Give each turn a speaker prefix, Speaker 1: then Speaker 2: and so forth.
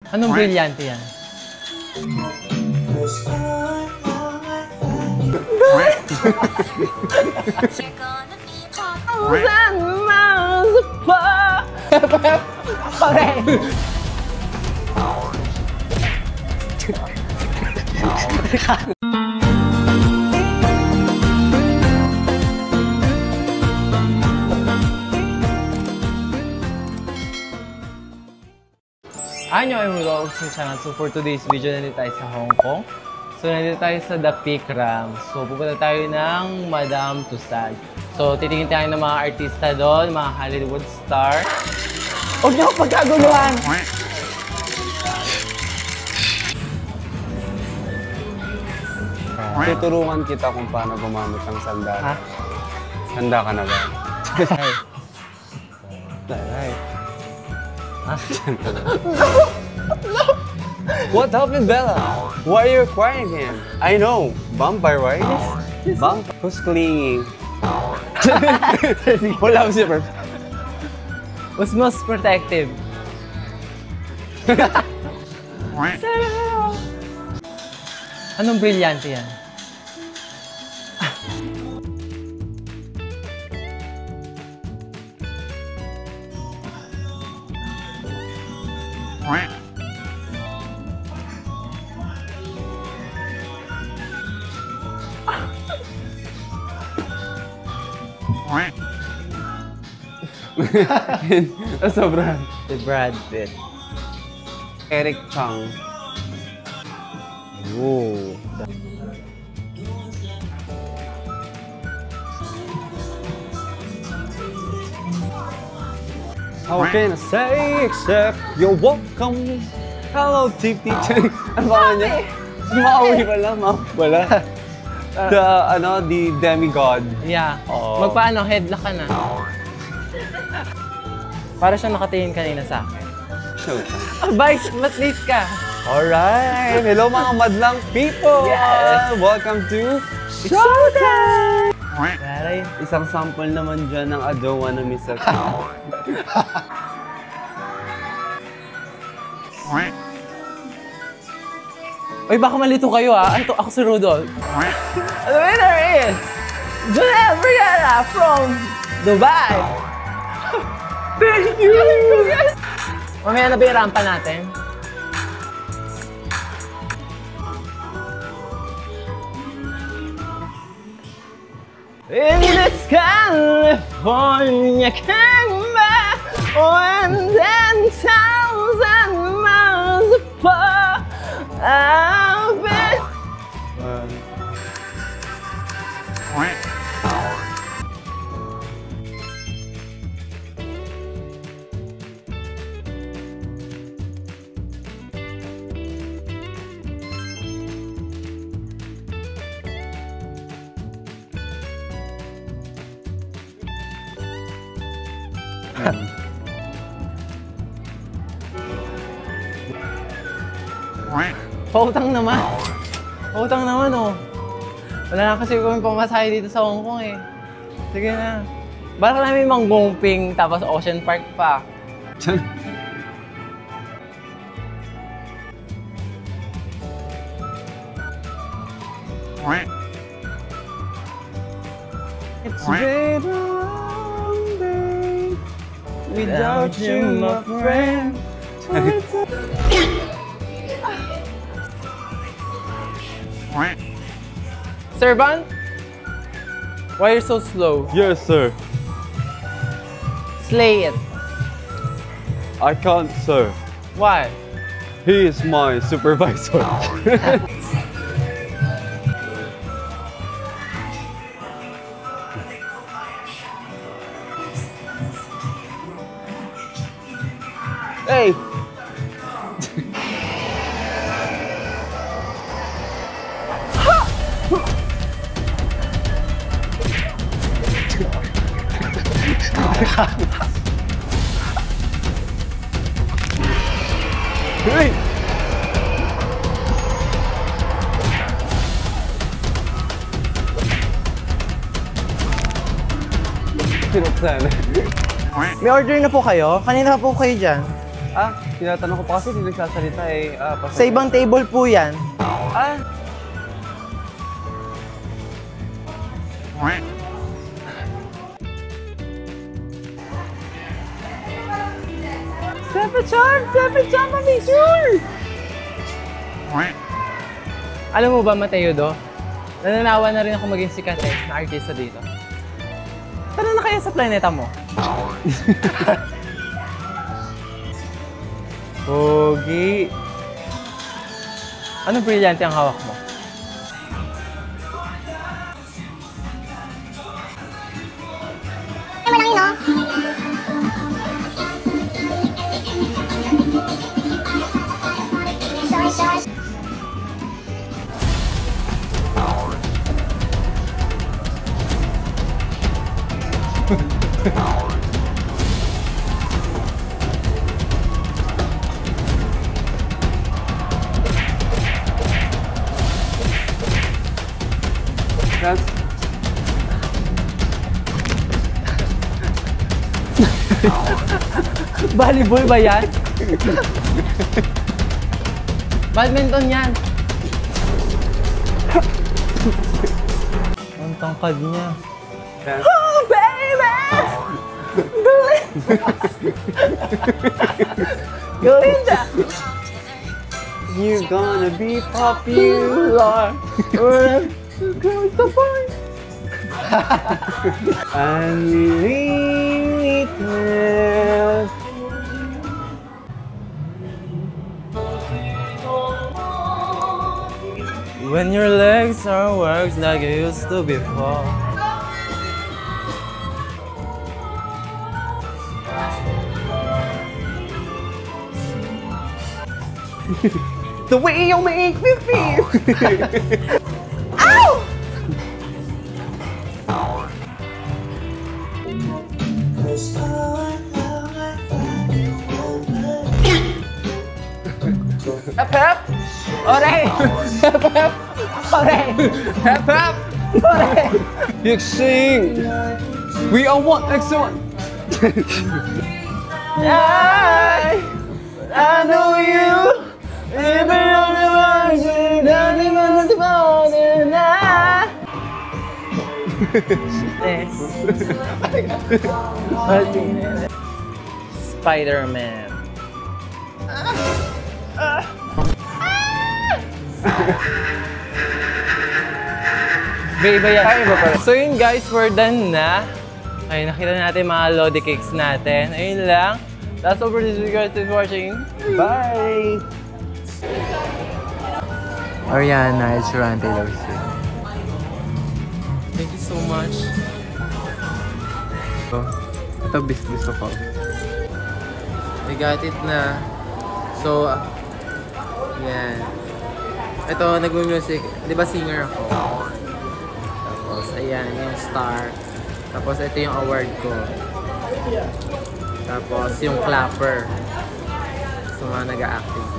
Speaker 1: Anong brilyante yan? Anyo ay mga sa channel. So for today's video, nandito tayo sa Hong Kong. So nandito tayo sa The Peak Ram. So pupunta tayo ng Madame Tussauds. So titingin tayo ng mga artista doon, mga Hollywood star. Huwag niyo akong pagkaguluhan!
Speaker 2: Tuturuan kita kung paano gumamit ng sandal.
Speaker 1: Ha?
Speaker 2: Handa ka na ba?
Speaker 1: Ay.
Speaker 2: Alright.
Speaker 1: Ah.
Speaker 2: What happened, Bella? Why are you crying again? I know. Vampire, right? Vampire. Who's clinging? Wala ko siya.
Speaker 1: What's most protective? Anong brilyante yan?
Speaker 2: Sobra.
Speaker 1: Si Brad Pitt.
Speaker 2: Eric Chang.
Speaker 1: Whoa.
Speaker 2: How can I say except you're welcome? Hello, Titi Chang. Ano ba niya? Mauwi pala, wala. The demigod.
Speaker 1: Yeah.
Speaker 2: Oh.
Speaker 1: Magpaano, headlock ka na. Para siyang nakatingin kanina sa akin. Vice, mas late ka.
Speaker 2: Alright! Hello mga madlang people!
Speaker 1: Yes!
Speaker 2: Welcome to Showtime!
Speaker 1: Aray.
Speaker 2: Isang sample naman dyan ng Adowa na Misa.
Speaker 1: Uy, baka malito kayo ah. Ito, ako si Rudolph. The winner is Janelle Brianna from Dubai. Thank you! Mamaya na ba yung rampa natin? In this California canvas, when 10,000 miles apart, I've been. Pautang naman. Pautang naman oh. Wala na kasi kami pamasahe dito sa Hong Kong eh. Sige na. Baka namin manggongping tapos Ocean Park pa. It's been a long day without you, my friend. Servant? Why are you so slow?
Speaker 2: Yes, sir.
Speaker 1: Slay it.
Speaker 2: I can't, sir.
Speaker 1: Why?
Speaker 2: He is my supervisor. Hey! Hey! Pinuksan.
Speaker 1: May order na po kayo? Kanina po kayo dyan.
Speaker 2: Ah? Tinatanong ko pa kasi hindi nagsasalita eh.
Speaker 1: Sa ibang table po yan.
Speaker 2: Ah!
Speaker 1: Stephen-chan, pamicture! Alam mo ba, Mateo, nananawa na rin ako maging sikat na artista dito. Tara na kaya sa planeta mo. Pogi. Anong brilyante ang hawak mo?
Speaker 3: Ay, malaki, no?
Speaker 2: That's...
Speaker 1: Volleyball ba yan? Badminton yan. Ang tangkad niya.
Speaker 2: That's...
Speaker 1: Oh, baby! Gawin siya!
Speaker 2: You're gonna be popular.
Speaker 1: Girls the point.
Speaker 2: Unlimited.
Speaker 1: When your legs are works like you used to before.
Speaker 2: The way you make me feel.
Speaker 1: Ow! Hep hep! Ore! Hep hep! Ore! Hep hep! Ore!
Speaker 2: You sing. We are one. Excellent.
Speaker 1: I know you. Even on the margin, nothing on the bottom now. Spider-Man. Iba yan. So yun guys, we're done na. Ay, nakita natin mga Lodi cakes natin. Ayun lang. That's all for this video guys. Thanks for watching.
Speaker 2: Bye.
Speaker 1: Ariana, it's Sharon Taylor Swift. Thank you so much. Ito gusto ko. I got it na. So, yan. Ito, nag-music. Di ba singer ako? Tapos, ayan, yung star. Tapos, ito yung award ko. Tapos, yung clapper. So, mga nag-a-acting.